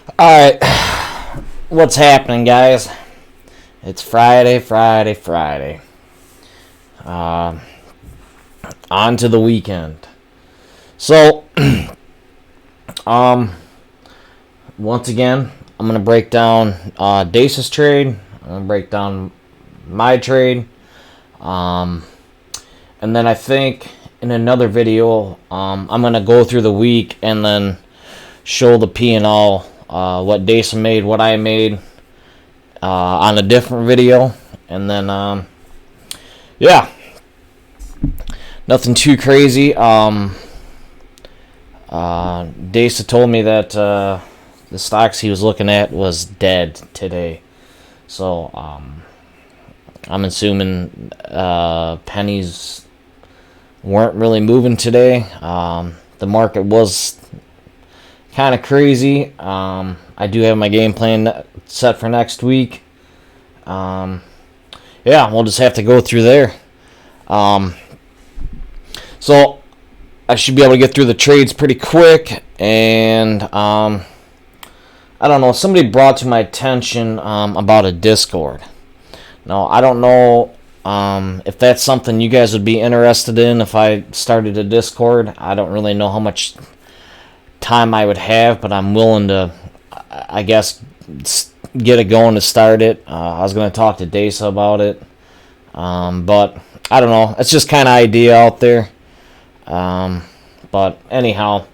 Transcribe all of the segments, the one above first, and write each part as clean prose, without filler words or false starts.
Alright, what's happening, guys? It's Friday. Uh, on to the weekend. So, um, once again, I'm going to break down Dace's trade. I'm going to break down my trade. And then I think in another video, I'm going to go through the week and then show the P&L, what Dace made, what I made, on a different video. And then, yeah, nothing too crazy. Dace told me that the stocks he was looking at was dead today. So, I'm assuming pennies weren't really moving today. The market was kind of crazy. I do have my game plan set for next week. Yeah, we'll just have to go through there. So I should be able to get through the trades pretty quick. And I don't know. Somebody brought to my attention about a Discord. Now I don't know if that's something you guys would be interested in. If I started a Discord, I don't really know how much time I would have, but I'm willing to, I guess, get it going to start it. I was going to talk to Dasa about it, but I don't know. It's just kind of idea out there. But anyhow,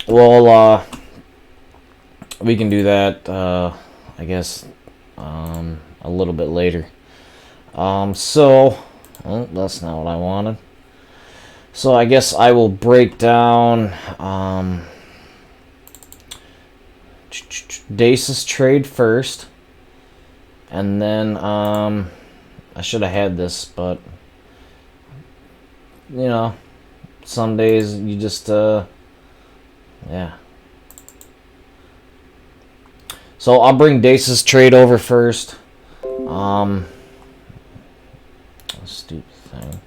well, we can do that, I guess, a little bit later. So, well, that's not what I wanted. So I guess I will break down Dace's trade first, and then I should have had this, but you know, some days you just yeah. So I'll bring Dace's trade over first. Stupid thing.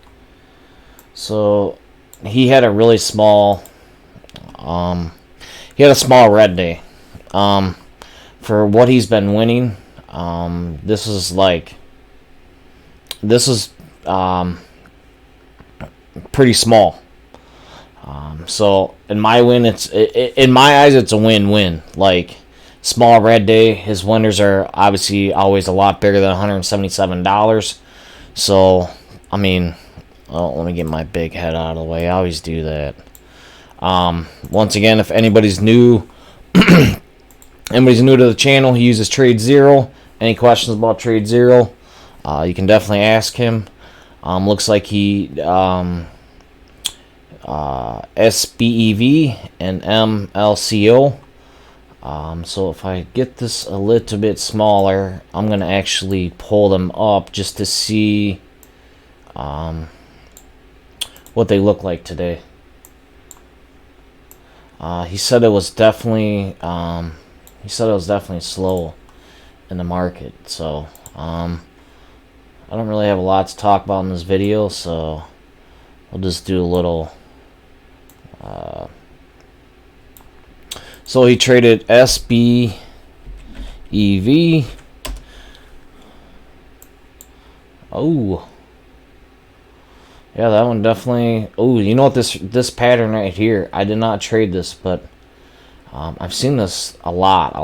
So he had a really small he had a small red day. For what he's been winning, this is pretty small. So in my win, in my eyes it's a win-win. Like, small red day, his winners are obviously always a lot bigger than $177. So I mean, oh, let me get my big head out of the way. I always do that. Once again, if anybody's new to the channel, he uses Trade Zero. Any questions about Trade Zero, you can definitely ask him. Looks like he SBEV and MLCO. So if I get this a little bit smaller, I'm going to actually pull them up just to see what they look like today. He said it was definitely slow in the market. So I don't really have a lot to talk about in this video, so we'll just do a little. So he traded SBEV. Oh. Yeah, that one definitely. Oh, you know what, this pattern right here, I did not trade this, but I've seen this a lot.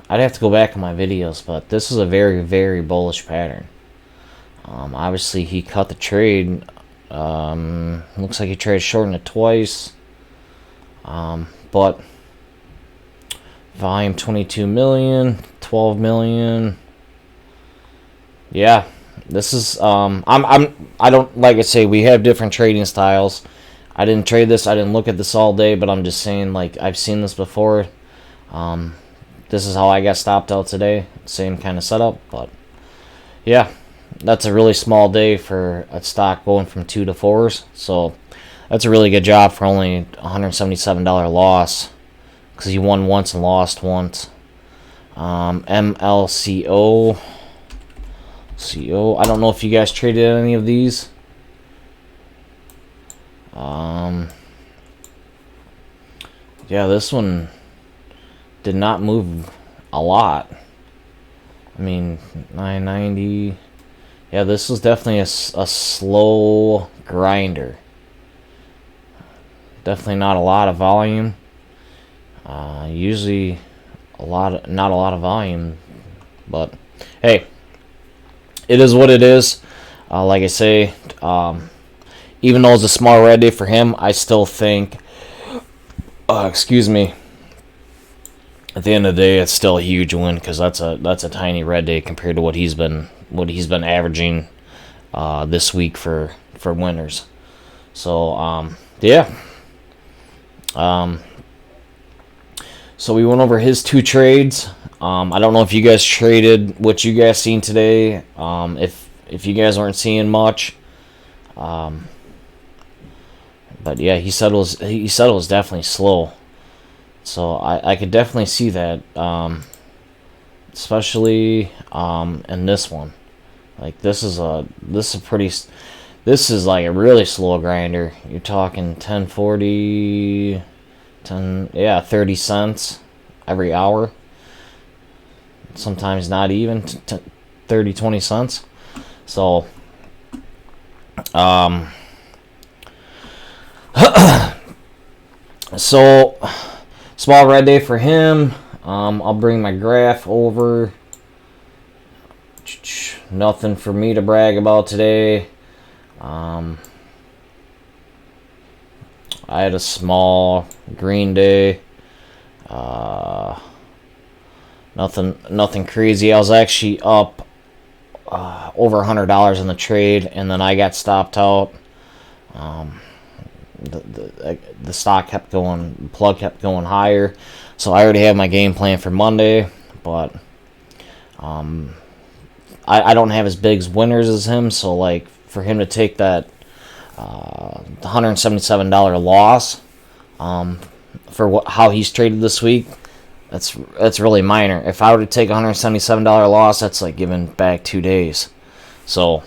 I'd have to go back in my videos, but this is a very, very bullish pattern. Obviously he cut the trade. Looks like he traded short in it twice. But volume 22 million, 12 million. Yeah. This is I don't, like I say, we have different trading styles. I didn't trade this. I didn't look at this all day, but I'm just saying, like, I've seen this before. This is how I got stopped out today. Same kind of setup, but yeah, that's a really small day for a stock going from 2 to 4s. So that's a really good job for only $177 loss, because he won once and lost once. MLCO. I don't know if you guys traded any of these. Yeah, this one did not move a lot. I mean, 990. Yeah, this was definitely a slow grinder. Definitely not a lot of volume. Usually not a lot of volume, but hey, it is what it is. Like I say, even though it's a small red day for him, I still think, excuse me, at the end of the day, it's still a huge win because that's a tiny red day compared to what he's been averaging this week for winners. So yeah. So we went over his 2 trades. I don't know if you guys traded what you guys seen today. If you guys weren't seeing much, but yeah, he said it was definitely slow. So I could definitely see that, especially in this one. Like this is like a really slow grinder. You're talking 1040. 30 cents every hour. Sometimes not even 30, 20 cents. So, so small red day for him. I'll bring my graph over. Nothing for me to brag about today. I had a small green day. Nothing crazy. I was actually up over $100 in the trade, and then I got stopped out. The stock kept going, the plug kept going higher, so I already have my game plan for Monday. But I don't have as big winners as him, so like for him to take that $177 loss for how he's traded this week, that's really minor. If I were to take a $177 loss, that's like giving back 2 days. So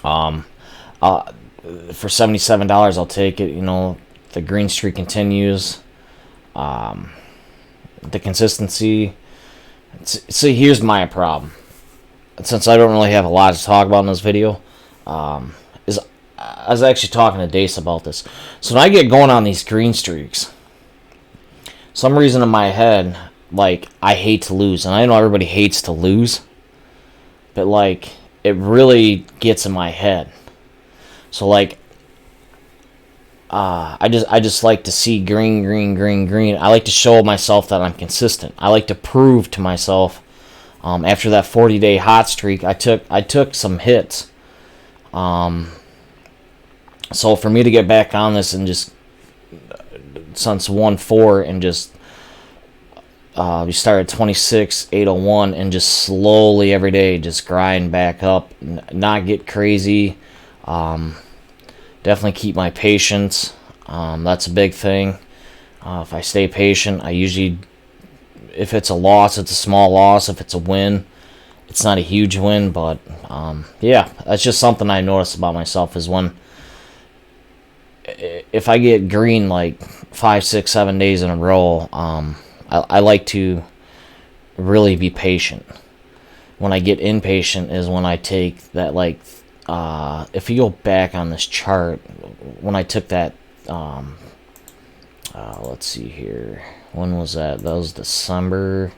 for $77, I'll take it. You know, the green streak continues. The consistency. See, here's my problem. Since I don't really have a lot to talk about in this video, I was actually talking to Dace about this. So when I get going on these green streaks, some reason in my head, like, I hate to lose. And I know everybody hates to lose, but, like, it really gets in my head. So, like, I just like to see green, green, green, green. I like to show myself that I'm consistent. I like to prove to myself. After that 40-day hot streak, I took some hits. So for me to get back on this and just since 1-4 and just we started 26,801 and just slowly every day just grind back up, not get crazy. Definitely keep my patience. That's a big thing. If I stay patient, I usually, if it's a loss, it's a small loss. If it's a win, it's not a huge win. But yeah, that's just something I noticed about myself is when if I get green like 5, 6, 7 days in a row, I like to really be patient. When I get impatient is when I take that, like, if you go back on this chart, when I took that, let's see here, when was that? That was December.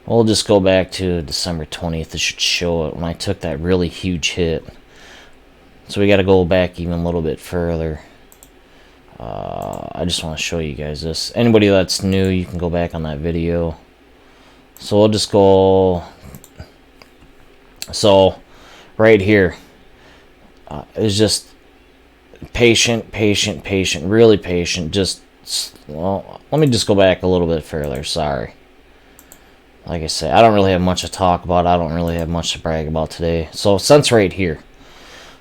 We'll just go back to December 20th. It should show it when I took that really huge hit. So we got to go back even a little bit further. I just want to show you guys this. Anybody that's new, you can go back on that video. So we'll just go. So right here is just patient, patient, patient, really patient. Just, well, let me just go back a little bit further. Sorry. Like I said, I don't really have much to talk about. I don't really have much to brag about today. So since right here.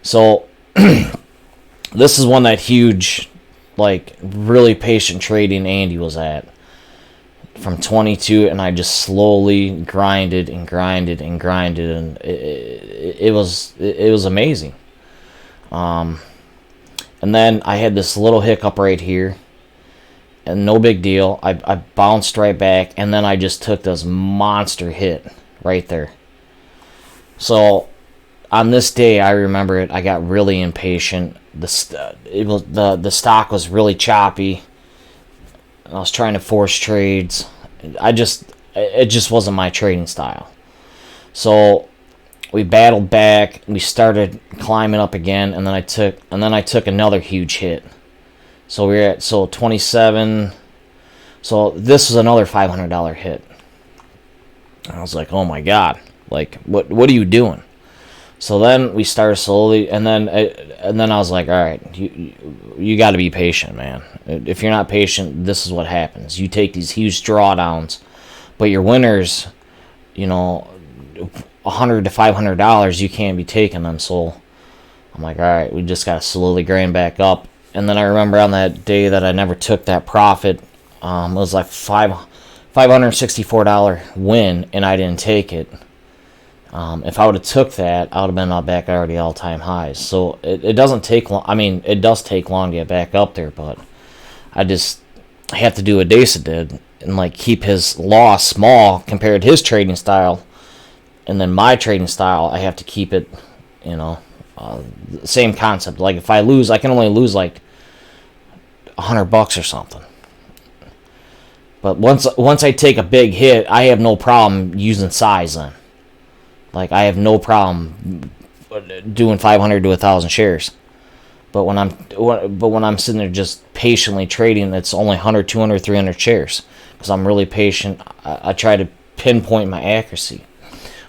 So this is one that huge, like, really patient trading Andy was at from 22, and I just slowly grinded and grinded and grinded, and it was amazing. And then I had this little hiccup right here, and no big deal. I bounced right back, and then I just took this monster hit right there. So on this day, I remember it. I got really impatient. The stock was really choppy. I was trying to force trades. It just wasn't my trading style. So we battled back. We started climbing up again, and then I took another huge hit. So we were at 27. So this was another $500 hit. I was like, oh my god, like what are you doing? So then we started slowly, and then I was like, all right, you got to be patient, man. If you're not patient, this is what happens. You take these huge drawdowns, but your winners, $100 to $500, you can't be taking them. So I'm like, all right, we just got to slowly grind back up. And then I remember on that day that I never took that profit, it was like $564 win, and I didn't take it. If I would have took that, I would have been back already all-time highs. So it doesn't take long. I mean, it does take long to get back up there, but I have to do what Desa did and like keep his loss small compared to his trading style, and then my trading style, I have to keep it, same concept. Like if I lose, I can only lose like $100 or something. But once I take a big hit, I have no problem using size then. Like I have no problem doing 500 to 1,000 shares. But when I'm sitting there just patiently trading, it's only 100, 200, 300 shares because I'm really patient. I try to pinpoint my accuracy.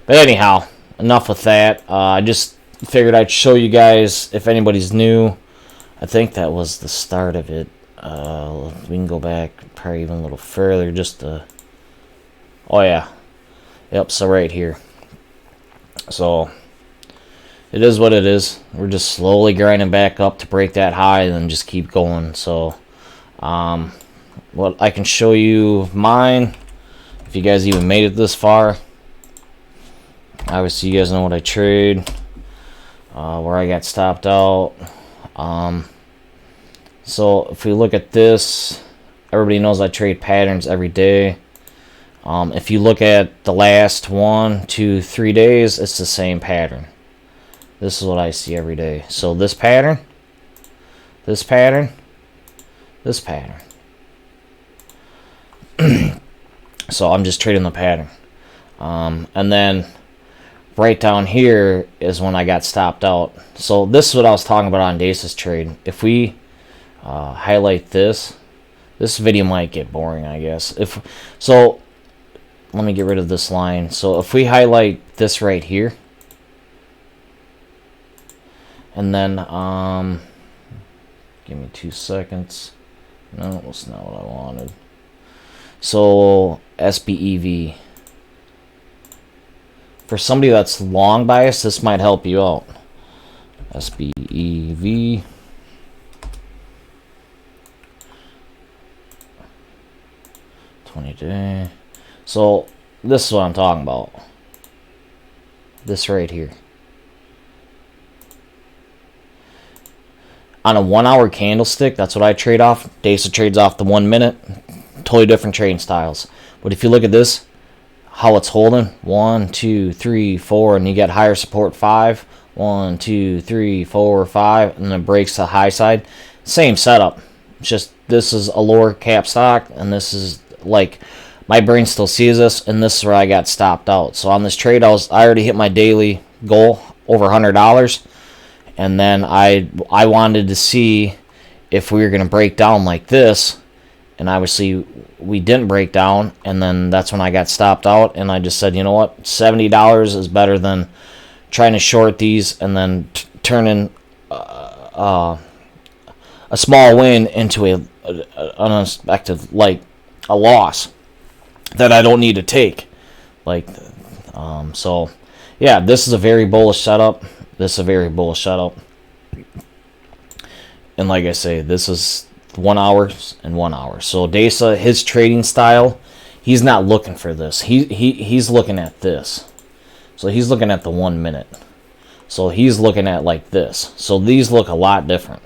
But anyhow, enough with that. I just figured I'd show you guys if anybody's new. I think that was the start of it. We can go back probably even a little further just to... Oh yeah. Yep, so right here. So it is what it is. We're just slowly grinding back up to break that high and then just keep going. So what I can show you mine, if you guys even made it this far. Obviously you guys know what I trade, where I got stopped out. So if we look at this, everybody knows I trade patterns every day. If you look at the last 1, 2, 3 days, it's the same pattern. This is what I see every day. So this pattern, this pattern, this pattern. So I'm just trading the pattern. And then right down here is when I got stopped out. So this is what I was talking about on Desa's trade. If we highlight this video might get boring, I guess. Let me get rid of this line. So if we highlight this right here, and then give me 2 seconds. No, that's not what I wanted. So SBEV. For somebody that's long biased, this might help you out. SBEV. $20-day. So this is what I'm talking about. This right here. On a 1 hour candlestick, that's what I trade off. Desa trades off the 1 minute. Totally different trading styles. But if you look at this, how it's holding, 1, 2, 3, 4, and you get higher support 5. 1, 2, 3, 4, 5, and then it breaks to the high side. Same setup. It's just this is a lower cap stock, and this is like my brain still sees this, and this is where I got stopped out. So on this trade, I already hit my daily goal over $100, and then I wanted to see if we were going to break down like this, and obviously we didn't break down, and then that's when I got stopped out, and I just said, you know what, $70 is better than trying to short these and then turning a small win into an unexpected, like a loss that I don't need to take. So yeah, this is a very bullish setup. This is a very bullish setup. And like I say, this is 1 hour and 1 hour. So Desa, his trading style, he's not looking for this. He's looking at this. So he's looking at the 1 minute. So he's looking at like this. So these look a lot different.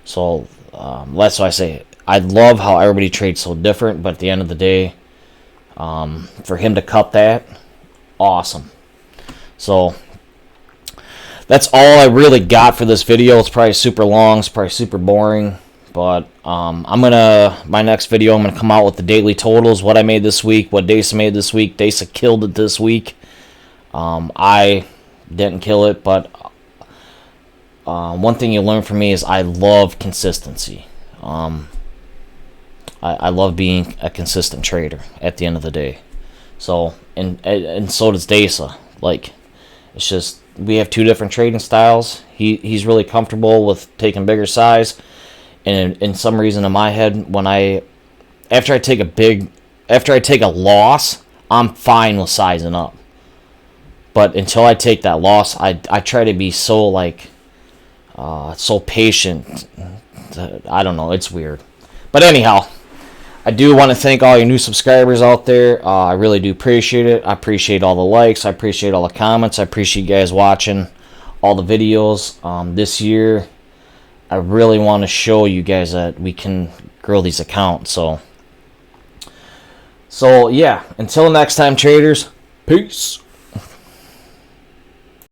So that's why I say I love how everybody trades so different, but at the end of the day, for him to cut that, awesome. So that's all I really got for this video. It's probably super long. It's probably super boring. But my next video, I'm gonna come out with the daily totals, what I made this week, what Dasa made this week. Dasa killed it this week. I didn't kill it, but one thing you learn from me is I love consistency. I love being a consistent trader at the end of the day. So and so does Dasa. Like, it's just we have two different trading styles. He's really comfortable with taking bigger size, and in some reason in my head, after I take a loss, I'm fine with sizing up. But until I take that loss, I try to be so so patient. I don't know, it's weird. But anyhow, I do want to thank all your new subscribers out there. I really do appreciate it. I appreciate all the likes. I appreciate all the comments. I appreciate you guys watching all the videos. This year, I really want to show you guys that we can grow these accounts. So yeah, until next time, traders, peace.